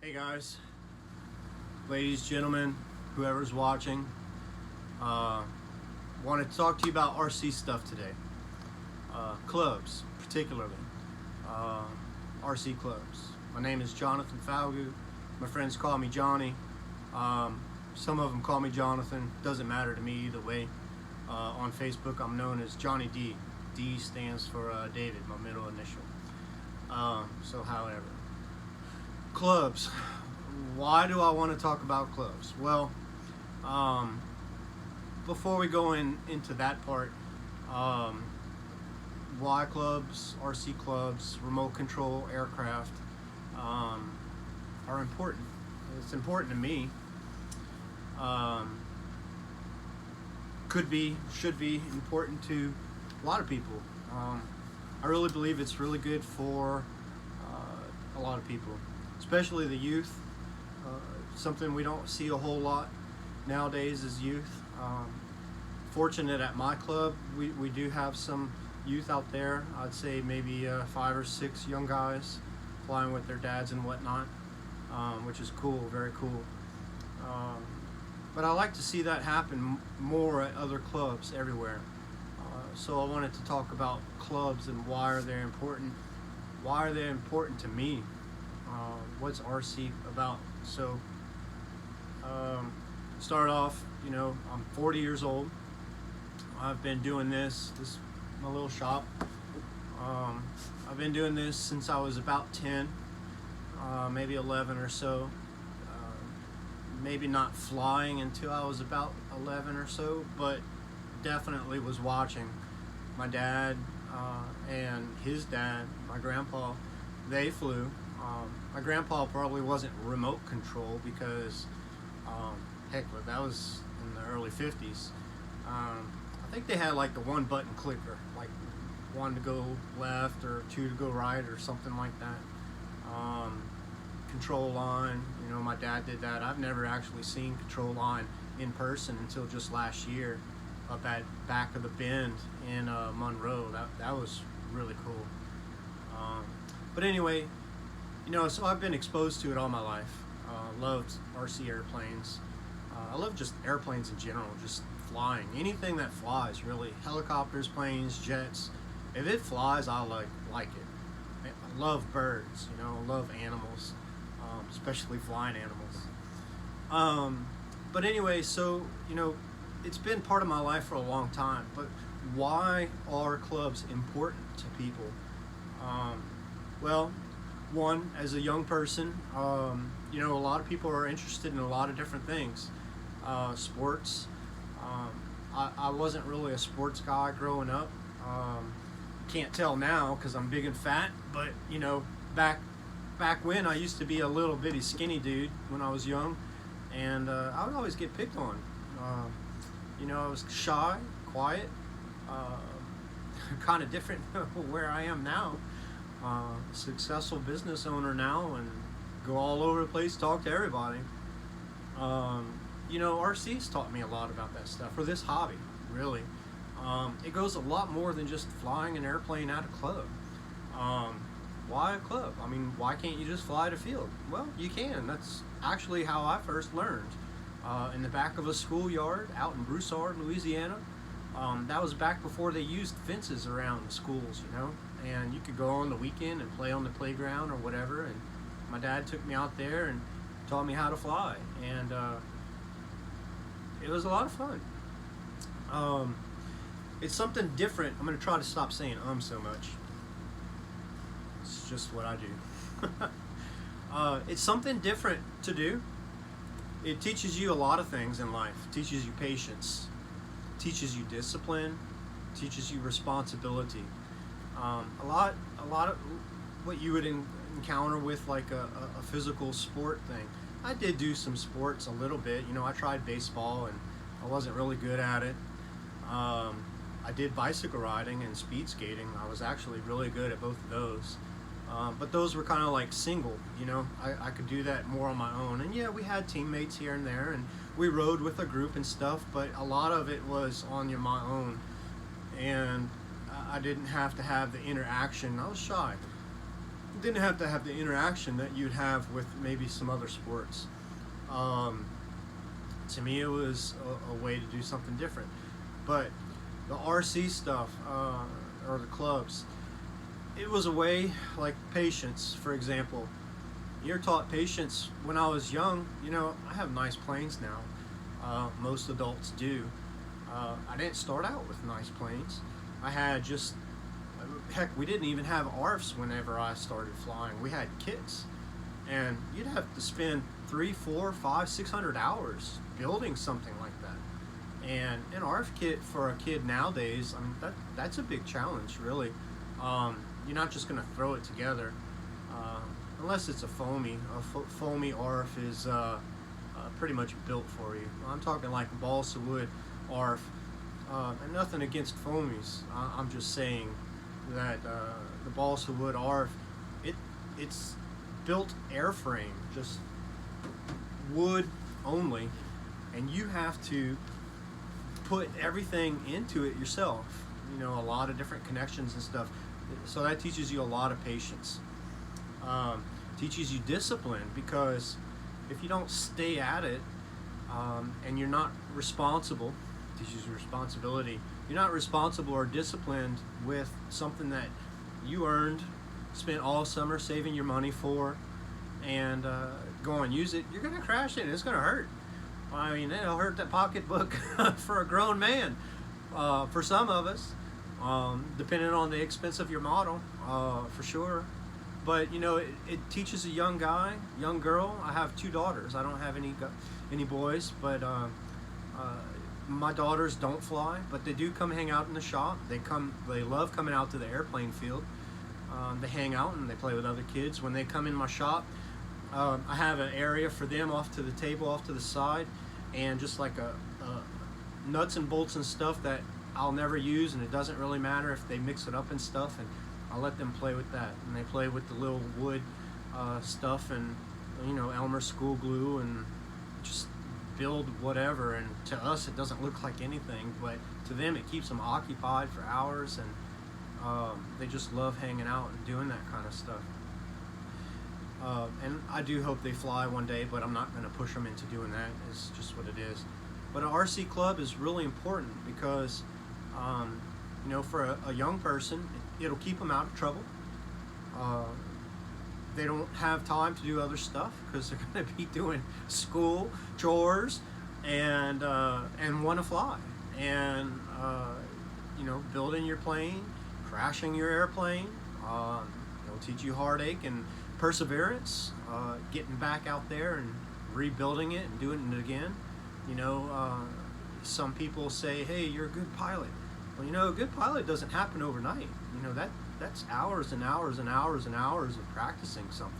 Hey guys, ladies, gentlemen, whoever's watching, wanted to talk to you about RC stuff today. Clubs, particularly RC clubs. My name is Jonathan Falgu. My friends call me Johnny. Some of them call me Jonathan. Doesn't matter to me either way. On Facebook, I'm known as Johnny D. D stands for David, my middle initial. So however. Clubs. Why do I want to talk about clubs? Well, before we go into that part, why clubs, RC clubs, remote control aircraft are important. It's important to me. Could be, should be important to a lot of people. I really believe it's really good for a lot of people, especially the youth. Something we don't see a whole lot nowadays is youth. Fortunate at my club, we do have some youth out there. I'd say maybe 5 or 6 young guys flying with their dads and whatnot, which is cool, very cool. But I like to see that happen more at other clubs everywhere. So I wanted to talk about clubs and why are they important. Why are they important to me? What's RC about? So start off, I'm 40 years old. I've been doing this is my little shop. I've been doing this since I was about 10, maybe 11 or so. Maybe not flying until I was about 11 or so, but definitely was watching. My dad and his dad, my grandpa, they flew. My grandpa probably wasn't remote control because, heck, that was in the early 50s. I think they had like the 1-button clicker, like 1 to go left or 2 to go right or something like that. Control line, my dad did that. I've never actually seen control line in person until just last year up at back of the bend in Monroe. That was really cool. But anyway, so I've been exposed to it all my life. Loved RC airplanes. I love just airplanes in general, just flying. Anything that flies, really. Helicopters, planes, jets. If it flies, I like it. I love birds, I love animals. Especially flying animals. But anyway, so, it's been part of my life for a long time. But why are clubs important to people? Well, one, as a young person, a lot of people are interested in a lot of different things. Sports. I wasn't really a sports guy growing up. Can't tell now because I'm big and fat, but, back when I used to be a little bitty skinny dude when I was young, and I would always get picked on. I was shy, quiet, kind of different where I am now. Successful business owner now and go all over the place, talk to everybody. RC's taught me a lot about that stuff, or this hobby, really. It goes a lot more than just flying an airplane at a club. Why a club? I mean, why can't you just fly to field? Well, you can. That's actually how I first learned. In the back of a schoolyard out in Broussard, Louisiana. That was back before they used fences around schools, and you could go on the weekend and play on the playground or whatever, and my dad took me out there and taught me how to fly, and it was a lot of fun. It's something different. I'm going to try to stop saying so much. It's just what I do. It's something different to do. It teaches you a lot of things in life. It teaches you patience, teaches you discipline, teaches you responsibility. A lot of what you would encounter with like a physical sport thing. I did do some sports a little bit. I tried baseball and I wasn't really good at it. I did bicycle riding and speed skating. I was actually really good at both of those. But those were kind of like single, I could do that more on my own. And yeah, we had teammates here and there, and we rode with a group and stuff, but a lot of it was on my own. And I didn't have to have the interaction. I was shy. didn't have to have the interaction that you'd have with maybe some other sports. Um, to me, it was a way to do something different. But the RC stuff, or the clubs, it was a way, like patience, for example. You're taught patience when I was young. I have nice planes now. Most adults do. I didn't start out with nice planes. I had just, heck, we didn't even have ARFs whenever I started flying. We had kits. And you'd have to spend 3, 4, 5, 600 hours building something like that. And an ARF kit for a kid nowadays, I mean, that's a big challenge, really. You're not just going to throw it together, unless it's a foamy. A foamy ARF is pretty much built for you. I'm talking like a balsa wood ARF, and nothing against foamies. I'm just saying that the balsa wood ARF, it's built airframe, just wood only, and you have to put everything into it yourself. A lot of different connections and stuff. So that teaches you a lot of patience. Teaches you discipline, because if you don't stay at it, and you're not responsible, teaches you responsibility. You're not responsible or disciplined with something that you earned, spent all summer saving your money for, and go and use it. You're gonna crash it, and it's gonna hurt. I mean, it'll hurt that pocketbook for a grown man. For some of us, depending on the expense of your model, for sure. But it teaches a young guy, young girl. I have 2 daughters. I don't have any boys, but my daughters don't fly, but they do come hang out in the shop. They love coming out to the airplane field. They hang out and they play with other kids. When they come in my shop, I have an area for them off to the table, off to the side, and just like a nuts and bolts and stuff that I'll never use, and it doesn't really matter if they mix it up and stuff, and I'll let them play with that. And they play with the little wood stuff and Elmer school glue, and just build whatever. And to us it doesn't look like anything, but to them it keeps them occupied for hours, and they just love hanging out and doing that kind of stuff. And I do hope they fly one day, but I'm not going to push them into doing that. It's just what it is. But an RC club is really important because, for a young person, it'll keep them out of trouble. They don't have time to do other stuff because they're going to be doing school, chores, and want to fly. And, building your plane, crashing your airplane, it'll teach you heartache and perseverance, getting back out there and rebuilding it and doing it again. Some people say, hey, you're a good pilot. Well, a good pilot doesn't happen overnight. That's hours and hours and hours and hours of practicing something.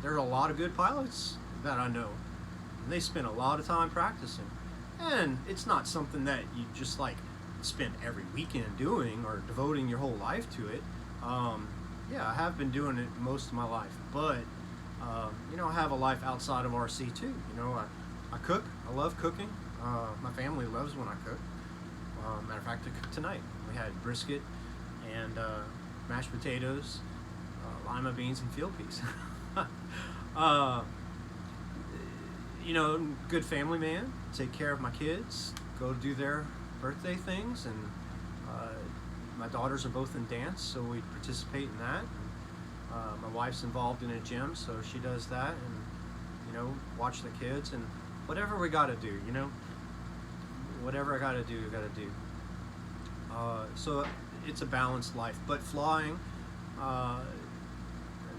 There are a lot of good pilots that I know, and they spend a lot of time practicing. And it's not something that you just spend every weekend doing or devoting your whole life to it. I have been doing it most of my life, but I have a life outside of RC too. I cook. I love cooking. My family loves when I cook. Matter of fact, I cooked tonight. We had brisket and mashed potatoes, lima beans, and field peas. Good family man. Take care of my kids. Go do their birthday things, and my daughters are both in dance, so we participate in that. And, my wife's involved in a gym, so she does that, and watch the kids and whatever we got to do. Whatever I got to do, I got to do. So it's a balanced life, but flying,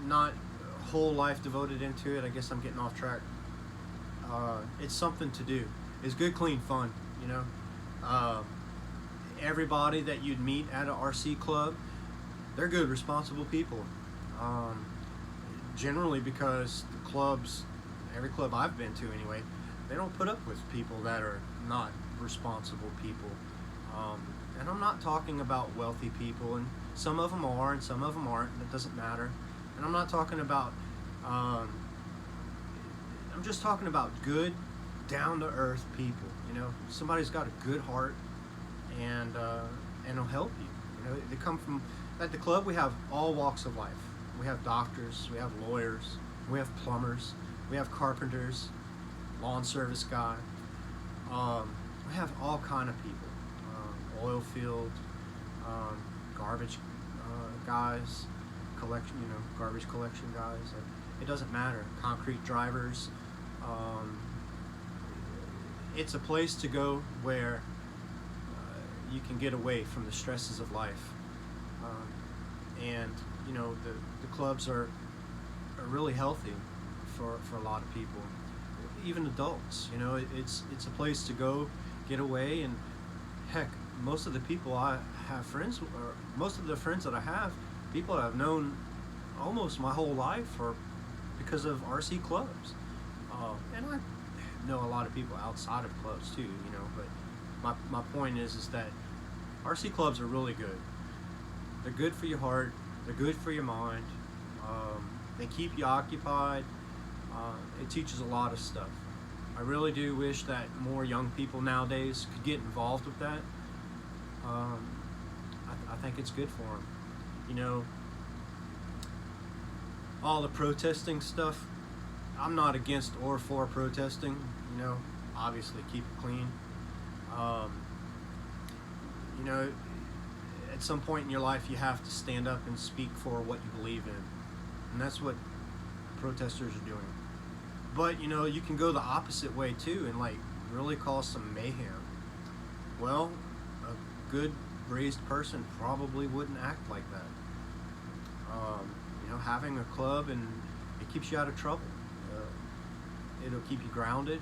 not whole life devoted into it. I guess I'm getting off track. It's something to do. It's good, clean fun. Everybody that you'd meet at an RC club, they're good, responsible people. Generally, because the clubs, every club I've been to anyway, they don't put up with people that are not responsible people. And I'm not talking about wealthy people, and some of them are and some of them aren't, and it doesn't matter. And I'm not talking about, I'm just talking about good, down-to-earth people. Somebody's got a good heart, and it'll help you. They come from, at the club we have all walks of life. we have doctors, we have lawyers, we have plumbers, we have carpenters, lawn service guy. We have all kind of people, oil field, garbage guys, garbage collection guys. It doesn't matter. Concrete drivers. It's a place to go where you can get away from the stresses of life. And the clubs are really healthy for a lot of people, even adults. It's a place to go, get away, and heck, most of the people I have friends, or most of the friends that I have, people that I've known almost my whole life, or because of RC clubs. And I know a lot of people outside of clubs too, but my point is that RC clubs are really good. They're good for your heart, they're good for your mind, they keep you occupied, it teaches a lot of stuff. I really do wish that more young people nowadays could get involved with that. I think it's good for them. All the protesting stuff, I'm not against or for protesting. Obviously keep it clean. At some point in your life you have to stand up and speak for what you believe in, and that's what protesters are doing. But you can go the opposite way too, and really cause some mayhem. Well, a good raised person probably wouldn't act like that. Having a club, and it keeps you out of trouble. It'll keep you grounded,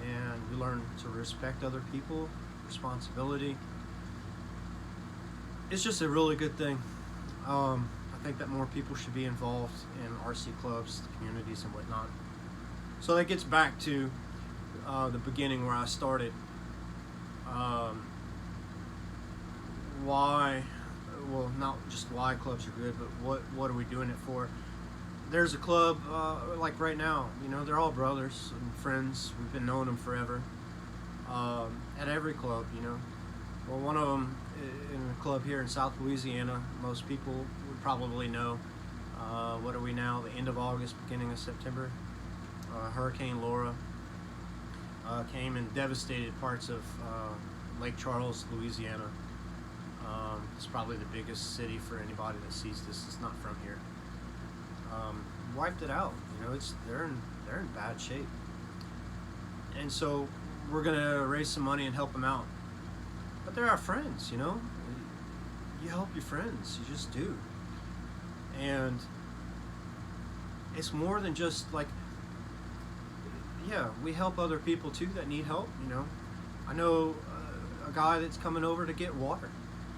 and you learn to respect other people, responsibility. It's just a really good thing. I think that more people should be involved in RC clubs, communities, and whatnot. So that gets back to the beginning where I started. Why? Well, not just why clubs are good, but what are we doing it for? There's a club, like right now, they're all brothers and friends. We've been knowing them forever. At every club, Well, one of them in a club here in South Louisiana, most people would probably know. What are we now? The end of August, beginning of September. Hurricane Laura came and devastated parts of Lake Charles, Louisiana. It's probably the biggest city for anybody that sees this. It's not from here. Wiped it out. They're in bad shape. And so we're gonna raise some money and help them out. But they're our friends, You help your friends. You just do. And it's more than just we help other people too that need help. I know a guy that's coming over to get water.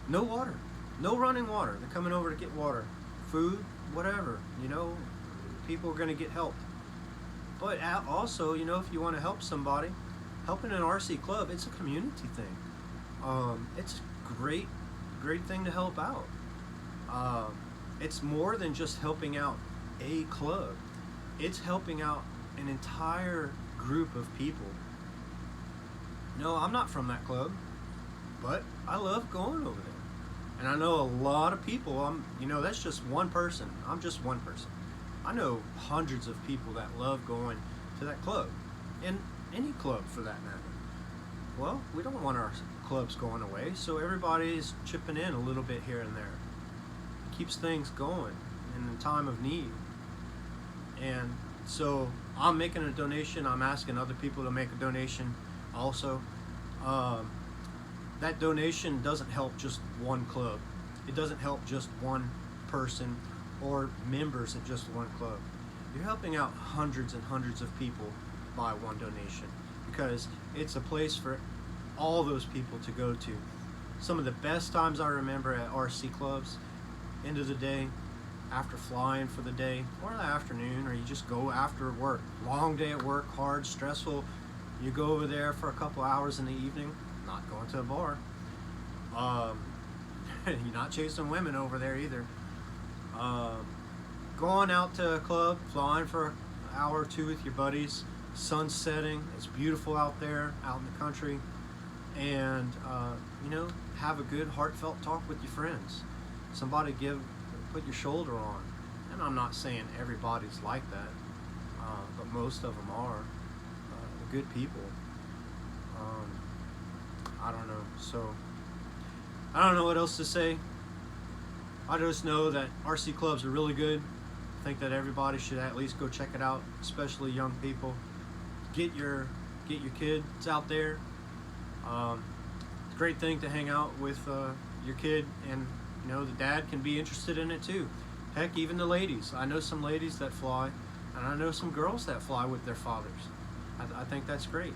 No water, no running water. They're coming over to get water, food, whatever. People are going to get help. But also, if you want to help somebody, helping an RC club, it's a community thing. It's a great thing to help out. It's more than just helping out a club. It's helping out an entire group of people. No, I'm not from that club, but I love going over there. And I know a lot of people, that's just one person. I'm just one person. I know hundreds of people that love going to that club, and any club for that matter. Well, we don't want our clubs going away, so everybody's chipping in a little bit here and there. It keeps things going in the time of need. And so I'm making a donation. I'm asking other people to make a donation also. That donation doesn't help just one club. It doesn't help just one person or members of just one club. You're helping out hundreds and hundreds of people by one donation, because it's a place for all those people to go to. Some of the best times I remember at RC clubs, end of the day, after flying for the day, or in the afternoon, or you just go after work. Long day at work, hard, stressful. You go over there for a couple hours in the evening, not going to a bar. You're not chasing women over there either. Going out to a club, flying for an hour or two with your buddies, sun setting, it's beautiful out there, out in the country, and have a good heartfelt talk with your friends. Somebody put your shoulder on, And I'm not saying everybody's like that, but most of them are good people. Um, I don't know. So I don't know what else to say. I just know that RC clubs are really good. I think that everybody should at least go check it out, especially young people. Get your kids out there. It's a great thing to hang out with your kid, and the dad can be interested in it too. Heck, even the ladies. I know some ladies that fly, and I know some girls that fly with their fathers. I think that's great.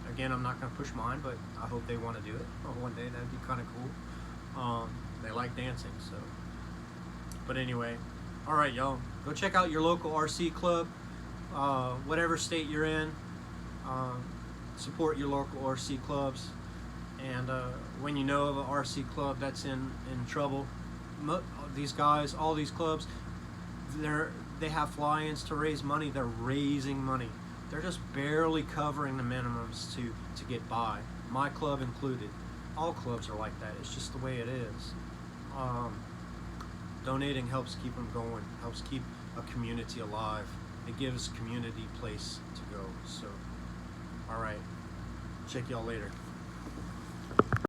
Again, I'm not going to push mine, but I hope they want to do it one day. That'd be kind of cool. They like dancing, so. But anyway, all right, y'all. Go check out your local RC club, whatever state you're in. Support your local RC clubs. And when you know of an RC club that's in trouble, these guys, all these clubs, they have fly-ins to raise money. They're raising money. They're just barely covering the minimums to get by. My club included. All clubs are like that. It's just the way it is. Donating helps keep them going. Helps keep a community alive. It gives community a place to go. So, all right. Check y'all later.